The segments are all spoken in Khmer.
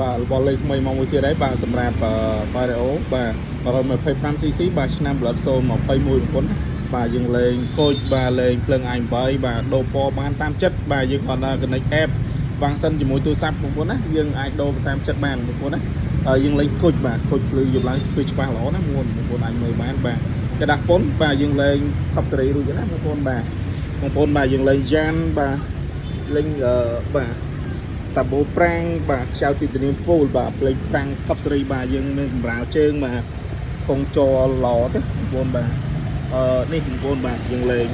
បាទរបស់លេខថ្មីមកមួយទៀតហើយបាទសម្រាប់Vario បាទ125 cc បាទឆ្នាំ Blood Zone 21ប្រពន្ធបាទយើងលេងកូចបាទលេងភ្លើង i8 បាទដូរពណ៌បានតាមចិត្តបាទយើងគាត់ថា connect app វ៉ាំងសិនជាមួយទូរស័ព្ទបងប្អូនណាយើងអាចដូរតាមចិត្តបានបងប្អូនណាយើងលេងកូចបាទកូចភ្លឺយប់ឡើងភ្លឺច្បាស់ល្អណាបងប្អូនអាចមើលបានបាទកដាស់ពុនបាទយើងលេង Top Series រួចណាបងប្អូនបាទយើងលេងយ៉ានបាទលេងបាទតាបូប្រាំងបាទខ្ចៅទីធានា full បាទភ្លេងប្រាំង Top Series បាទយើងមានកម្រាលជើងបាទកងចរល្អទេបងប្អូនបាទនេះបងប្អូនបាទយើងលេង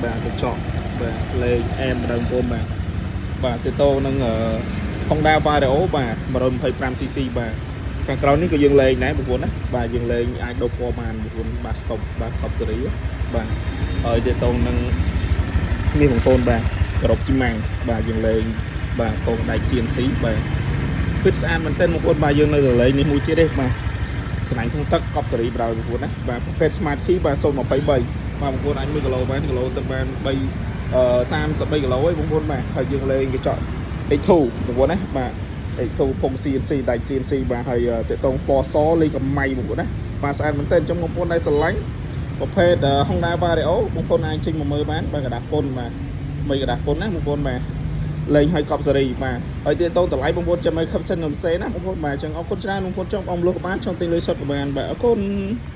បាទកញ្ចក់បាទលេងអែមដល់បងប្អូនបាទទៅតោនឹងHonda Vario បាទ 125cc បាទខាងក្រោយនេះក៏យើងលេងដែរបងប្អូនណាបាទយើងលេងអាចដូរពណ៌បានបងប្អូនបាទ stop បាទ Top Series បាទហើយទៅតោនឹងនេះបងប្អូនបាទក្របស៊ីម៉ាំងបាទយើងលេងបាទកងដៃ CNC បាទពិតស្អាតមែនទែនបងប្អូនបាទយើងនៅលេងនេះមួយទៀតទេបាទស្នាញ់ក្នុងទឹកកប់សេរីប្រោយបងប្អូនណាបាទប្រភេទ Smart Key បាទ023បាទបងប្អូនអាច1គីឡូបានគីឡូទឹកបាន33គីឡូឯងបងប្អូនបាទហើយយើងលេងកញ្ចក់ X2 បងប្អូនណាបាទ X2 ពង CNC ដៃ CNC បាទហើយតេតងពណ៌សលេខកំម៉ៃបងប្អូនណាបាទស្អាតមែនទែនចំបងប្អូនដែលស្រឡាញ់ប្រភេទ Honda Vario បងប្អូនអាចចេញមកមើលបានបាទกระดาษពុនបាទមីกระดาษពុនណាបងប្អូនបាទលេងឲ្យកប់សេរីបាទហើយទៀតតោតម្លៃបងប្អូនចាំឲ្យខឹបសិនខ្ញុំផ្សេងណាបងប្អូនបាទអញ្ចឹងអរគុណច្រើនបងប្អូនចង់អមលុះក៏បានចង់ទិញលុយសុទ្ធក៏បានបាទអរគុណ